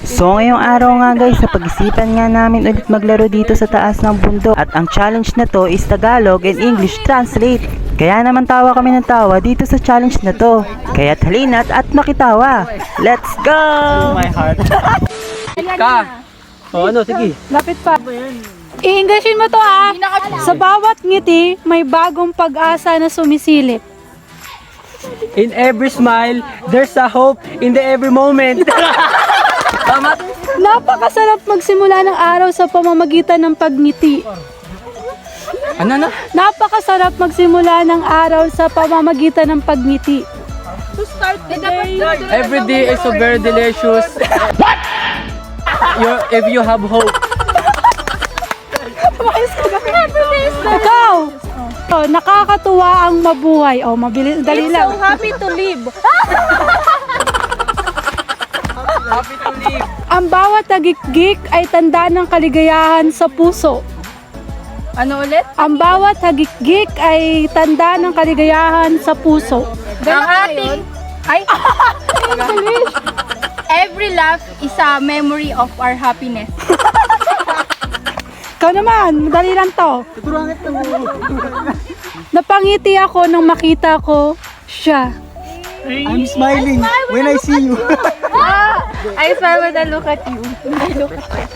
So ngayong araw nga guys, sa pag-isipan nga namin ulit maglaro dito sa taas ng bundok. At ang challenge na to is Tagalog and English translate. Kaya naman tawa kami ng tawa dito sa challenge na to. Kaya halina't at makitawa. Let's go! My heart. Ka! O ano, sige. Lapit pa. I-Englishin mo to Sa bawat ngiti, may bagong pag-asa na sumisilip. In every smile, there's a hope in the every moment. Tama? Napakasarap magsimula ng araw sa pamamagitan ng pagngiti. Ano na? Napakasarap magsimula ng araw sa pamamagitan ng pagngiti. To start the day. Every day is so very delicious. If you have hope. Ikaw! Oh, nakakatuwa ang mabuhay. Oh, mabilis, dali lang. So happy to live. Happy to live. Ang bawat hagik-gik ay tanda ng kaligayahan sa puso. Ano ulit? Ang bawat hagik-gik ay tanda ng kaligayahan sa puso. Ang ating... Ay! Every laugh is a memory of our happiness. Ikaw naman, madali lang to. Napangiti ako nang makita ko siya. I'm smiling when I see you. I smile when I look at you.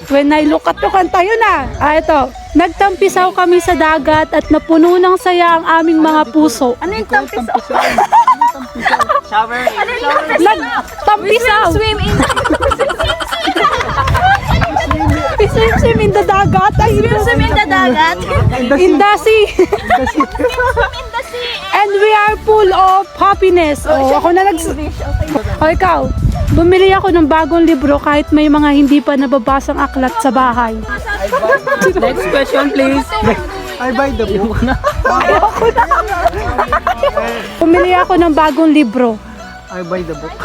When I look at you, kanta yun ito. Nagtampisaw kami sa dagat at napuno ng saya ang aming mga puso. Ano yung tampisaw? Shower. Nagtampisaw! Swim in Swim in the dagat. Ay, swim in the dagat. in the sea. Swim in the sea. And we are full of happiness. Oh, ako na O ikaw, bumili ako ng bagong libro kahit may mga hindi pa nababasang aklat sa bahay. Next question, please. I buy the book. Bumili ako ng bagong libro. I buy the book.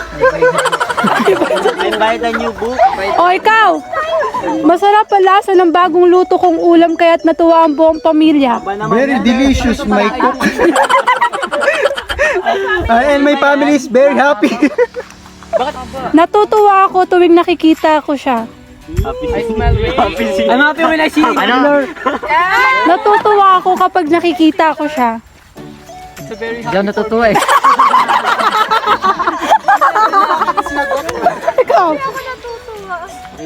I buy the new book. O ikaw, masarap ang lasa ng bagong luto kong ulam kaya't natuwa ang buong pamilya. Very delicious, my cook. And my family is very happy. Natutuwa ako tuwing nakikita ko siya. I smell happy. I'm happy when I see you. Natutuwa ako kapag nakikita ko siya. Diyan natutuwa eh. Ikaw,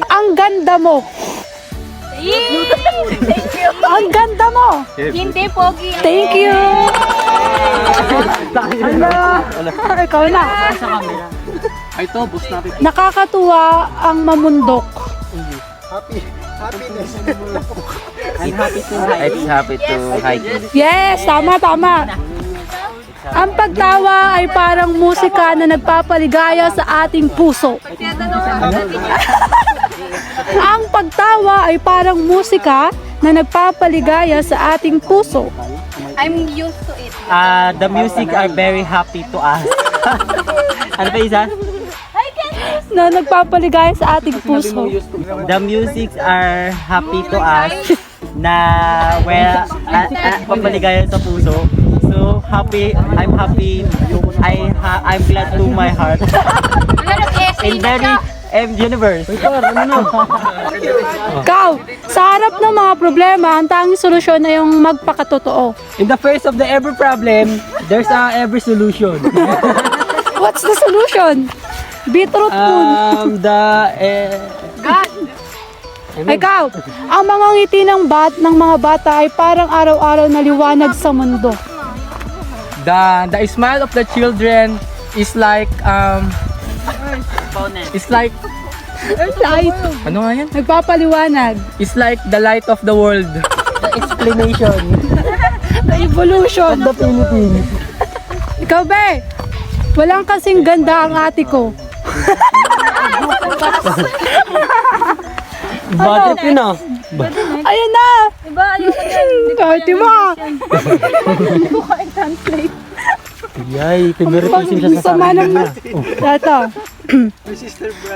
ang ganda mo. Thank you. Ang ganda mo. Hindi pogi. Thank you. Ikaw na. Ay to, boss natin. Nakakatuwa ang mamundok. Happiness. I'm happy to hike. I'm happy to hike. Yes, tama. Ang pagtawa ay parang musika na nagpapaligaya sa ating puso. Ang pagtawa ay parang musika na nagpapaligaya sa ating puso. I'm used to it. The music are very happy to us. Ano pa isa? Na nagpapaligaya sa ating puso. The music are happy to us na papaligaya sa puso. So happy, I'm happy. I'm glad to my heart. In very universe. Ikaw, sa harap ng mga problema, ang tanging solusyon ay yung magpakatotoo. In the face of the every problem, there's every solution. What's the solution? Be truthful. Ikaw, ang mga ngiti ng mga bata ay parang araw-araw na liwanag sa mundo. The smile of the children is like Light. ano nga yan? Nagpapaliwanag. It's like the light of the world. The explanation The evolution. of the Philippines. Ikaw, be, walang kasing ganda ang ate ko. Bad trip yun ah. Ayan na! Diba? Kahit diba? Hindi ko kaya translate. Yay, timiritism siya sa Sama sarili ng... niya. Ito.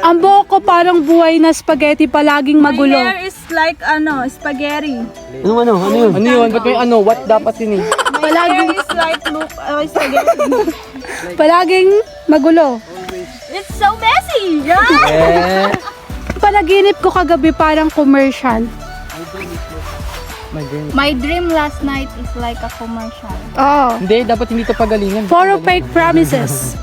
Ang buhok ko parang buhay na spaghetti palaging magulo. My hair is like spaghetti. Ano yun? Ano yun? Ba't may what dapat yun eh? My hair is like spaghetti. Palaging magulo. It's so messy! Eh, Panaginip ko kagabi parang commercial. My dream last night is like a commercial. Oh. Hindi, dapat hindi to pagalingan. 4 fake promises.